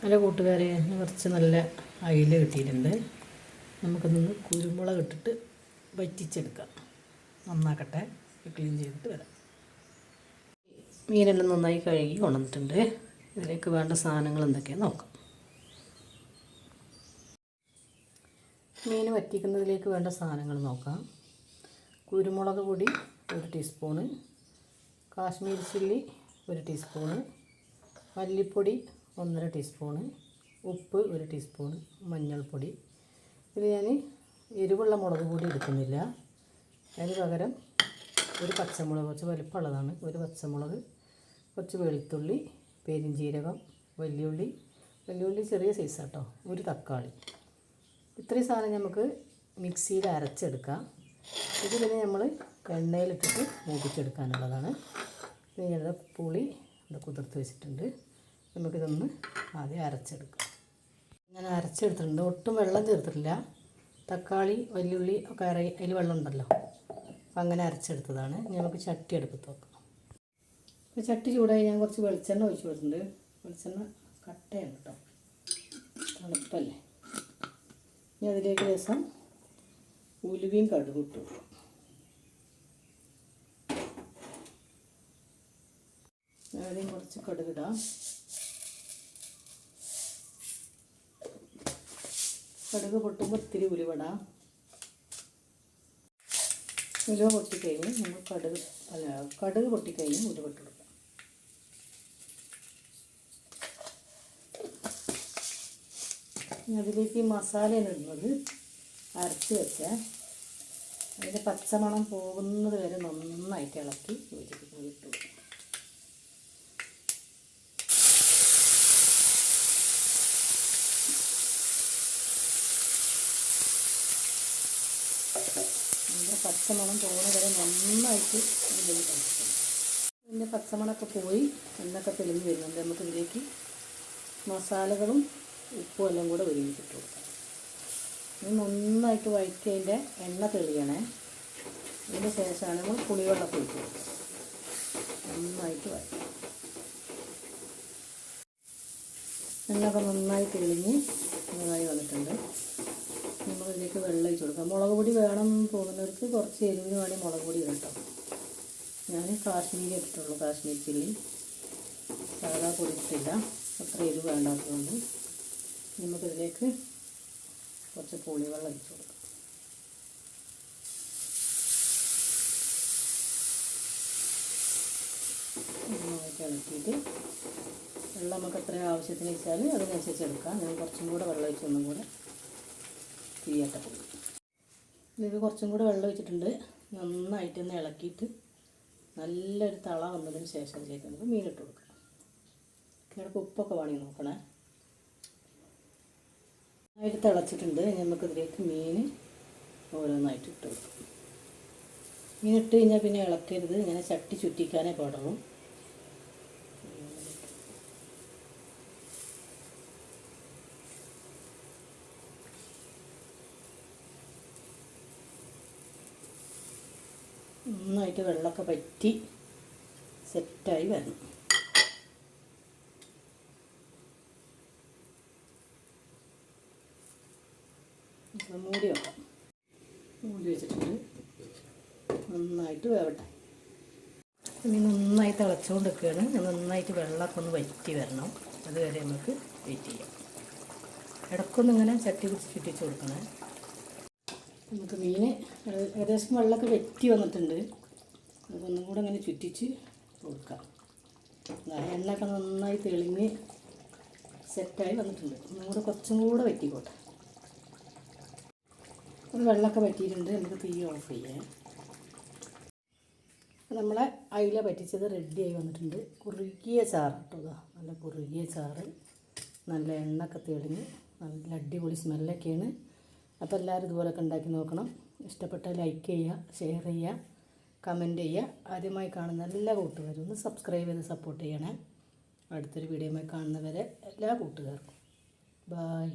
നല്ല കൂട്ടുകാരെ കുറച്ച് നല്ല അയില കിട്ടിയിട്ടുണ്ട്. നമുക്കിതൊന്ന് കുരുമുളക് ഇട്ടിട്ട് വറ്റിച്ചെടുക്കാം. നന്നാക്കട്ടെ. ക്ലീൻ ചെയ്തിട്ട് വരാം. മീനെല്ലാം നന്നായി കഴുകി കൊണ്ടുവന്നിട്ടുണ്ട്. ഇതിലേക്ക് വേണ്ട സാധനങ്ങൾ എന്തൊക്കെയാണെന്ന് നോക്കാം. മീൻ വറ്റിക്കുന്നതിലേക്ക് വേണ്ട സാധനങ്ങൾ നോക്കാം. കുരുമുളക് പൊടി 1 ടീസ്പൂണ്, കാശ്മീരി ചില്ലി 1 ടീസ്പൂണ്, മല്ലിപ്പൊടി 1.5 ടീസ്പൂണ്, ഉപ്പ് 1 ടീസ്പൂണ്, മഞ്ഞൾപ്പൊടി. ഇത് ഞാൻ എരിവുള്ള മുളക് പൊടി എടുക്കുന്നില്ല. അതിന് പകരം ഒരു പച്ചമുളക്, കുറച്ച് വലിപ്പമുള്ളതാണ്, ഒരു പച്ചമുളക്, കുറച്ച് വെളുത്തുള്ളി, പെരിഞ്ചീരകം, വലിയുള്ളി ചെറിയ സൈസ് കേട്ടോ, ഒരു തക്കാളി. ഇത്രയും സാധനം നമുക്ക് മിക്സിയിൽ അരച്ചെടുക്കാം. ഇത് പിന്നെ നമ്മൾ എണ്ണയിലിട്ടിട്ട് മൂപ്പിച്ചെടുക്കാനുള്ളതാണ്. ഇങ്ങനെ പുളി കുതിർത്ത് വെച്ചിട്ടുണ്ട്. നമുക്കിതൊന്ന് ആദ്യം അരച്ചെടുക്കാം. ഞാൻ അരച്ചെടുത്തിട്ടുണ്ട്. ഒട്ടും വെള്ളം ചേർത്തിട്ടില്ല. തക്കാളി വലിയുള്ളി ഒക്കെ അതിൽ വെള്ളം ഉണ്ടല്ലോ, അപ്പം അങ്ങനെ അരച്ചെടുത്തതാണ്. നമുക്ക് ചട്ടി അടുപ്പത്ത് വെക്കാം. ഇപ്പോൾ ചട്ടി ചൂടായി ഞാൻ കുറച്ച് വെളിച്ചെണ്ണ ഒഴിച്ച് കൊടുത്തിട്ടുണ്ട്. വെളിച്ചെണ്ണ കട്ടയാണ് കേട്ടോ, തണുപ്പല്ലേ. ഇനി അതിലേക്ക് രസം ഉലുവയും കടുകും ഇട്ടു. ആദ്യം കുറച്ച് കടുകിടാം. കടുക് പൊട്ടുമ്പോൾ ഇത്തിരി ഉലുവടാം. ഉലുവ പൊട്ടിക്കഴിഞ്ഞ് നമ്മൾ കടുക് പൊട്ടിക്കഴിഞ്ഞ് ഉലുവ ഇട്ട് കൊടുക്കാം. അതിലേക്ക് മസാലയാണ് ഇടുന്നത്. അരച്ച് വെച്ചാൽ അതിൻ്റെ പച്ചമണം പോകുന്നത് വരെ നന്നായിട്ട് ഇളക്കി യോജിപ്പിക്കുന്നത് ഇട്ടു കൊടുക്കാം. അതിൻ്റെ പച്ചമണം പോകുന്ന വരെ നന്നായിട്ട് ഇതിലേക്ക് കളിക്കണം. ഇതിൻ്റെ പച്ചമണമൊക്കെ പോയി എണ്ണൊക്കെ തെളിഞ്ഞ് വരുന്നുണ്ട്. നമുക്ക് ഇതിലേക്ക് മസാലകളും ഉപ്പും എല്ലാം കൂടെ ഒരുമിച്ചിട്ട് കൊടുക്കാം. ഇത് നന്നായിട്ട് വഴറ്റി അതിൻ്റെ എണ്ണ തെളിയണേ. അതിന് ശേഷമാണ് നമ്മൾ പുളിവെള്ളം ഒഴിച്ച് കൊടുക്കുക. നന്നായിട്ട് വഴറ്റി എണ്ണയൊക്കെ നന്നായി തെളിഞ്ഞ് നന്നായി വന്നിട്ടുണ്ട്. നമ്മളിതിലേക്ക് വെള്ളം ഒഴിച്ച് കൊടുക്കാം. മുളക് പൊടി വേണം തോന്നുന്നവർക്ക് കുറച്ച് എരിവിന് വേണമെങ്കിൽ മുളക് പൊടി ഇടട്ടോ. ഞാൻ കാശ്മീരി ഇട്ടിട്ടുള്ളൂ, കാശ്മീരി ചില്ലി. സാധാ പൊടി ഇട്ടില്ല, അത്ര എരിവ് വേണ്ടാത്തതുകൊണ്ട്. നമുക്കിതിലേക്ക് കുറച്ച് പുളിവെള്ളം ഒഴിച്ച് കൊടുക്കാം. നന്നായിട്ട് ഇളക്കിയിട്ട് വെള്ളം നമുക്ക് എത്ര ആവശ്യത്തിന് വെച്ചാൽ അതിനനുസരിച്ച് എടുക്കാം. ഞാൻ കുറച്ചും കൂടെ വെള്ളം ഒഴിച്ചൊന്നും കൂടെ തീയട്ടെ. ഇതിലേക്ക് കുറച്ചും കൂടെ വെള്ളം ഒഴിച്ചിട്ടുണ്ട്. നന്നായിട്ടൊന്ന് ഇളക്കിയിട്ട് നല്ലൊരു തള വന്നതിന് ശേഷം അതിലേക്ക് നമുക്ക് മീനിട്ട് കൊടുക്കാം. കിടക്ക് ഉപ്പൊക്കെ വേണമെങ്കിൽ നോക്കണേ. അതിൽ തിളച്ചിട്ടുണ്ട്. നമുക്കിതിലേക്ക് മീൻ ഓരോന്നായിട്ട് ഇട്ട് കൊടുക്കും. മീനിട്ട് കഴിഞ്ഞാൽ പിന്നെ ഇളക്കരുത്. ഇങ്ങനെ ചട്ടി ചുറ്റിക്കാനേ പാടുള്ളൂ. നന്നായിട്ട് വെള്ളമൊക്കെ പറ്റി സെറ്റായി വരണം. മൂടി വെക്കാം. മൂടി വെച്ചിട്ടുണ്ട്. നന്നായിട്ട് വേവട്ടെ. ഇനി നന്നായി തിളച്ചുകൊണ്ട് നിൽക്കുകയാണ്. നന്നായിട്ട് വെള്ളമൊക്കെ ഒന്ന് വറ്റി വരണം. അതുവരെ നമുക്ക് വെയിറ്റ് ചെയ്യാം. ഇടയ്ക്കൊന്നിങ്ങനെ ചട്ടി പിടിച്ച് ചുറ്റിച്ച് കൊടുക്കണേ. നമുക്ക് മീൻ ഏകദേശം വെള്ളമൊക്കെ വറ്റി വന്നിട്ടുണ്ട്. അതൊന്നും കൂടെ അങ്ങനെ ചുറ്റിച്ച് കൊടുക്കാം. എണ്ണയൊക്കെ നന്നായി തെളിഞ്ഞ് സെറ്റായി വന്നിട്ടുണ്ട്. ഒന്നും കൂടെ കുറച്ചും കൂടെ വറ്റിക്കോട്ടെ. വെള്ളമൊക്കെ വറ്റിയിട്ടുണ്ട്. നമുക്ക് തീ ഓഫ് ചെയ്യാം. നമ്മളെ അയില പറ്റിച്ചത് റെഡിയായി വന്നിട്ടുണ്ട്. കുറുകിയ ചാറ് കേട്ടോ. നല്ല കുറുകിയ ചാറ്, നല്ല എണ്ണയൊക്കെ തെളിഞ്ഞ് നല്ല അടിപൊളി സ്മെല്ലൊക്കെയാണ്. അപ്പോൾ എല്ലാവരും ഇതുപോലൊക്കെ ഉണ്ടാക്കി നോക്കണം. ഇഷ്ടപ്പെട്ടാൽ ലൈക്ക് ചെയ്യുക, ഷെയർ ചെയ്യുക, കമൻറ്റ് ചെയ്യുക. ആദ്യമായി കാണുന്ന എല്ലാ കൂട്ടുകാരും ഒന്ന് സബ്സ്ക്രൈബ് ചെയ്ത് സപ്പോർട്ട് ചെയ്യണേ. അടുത്തൊരു വീഡിയോയുമായി കാണുന്നവരെ എല്ലാ കൂട്ടുകാർക്കും ബായ്.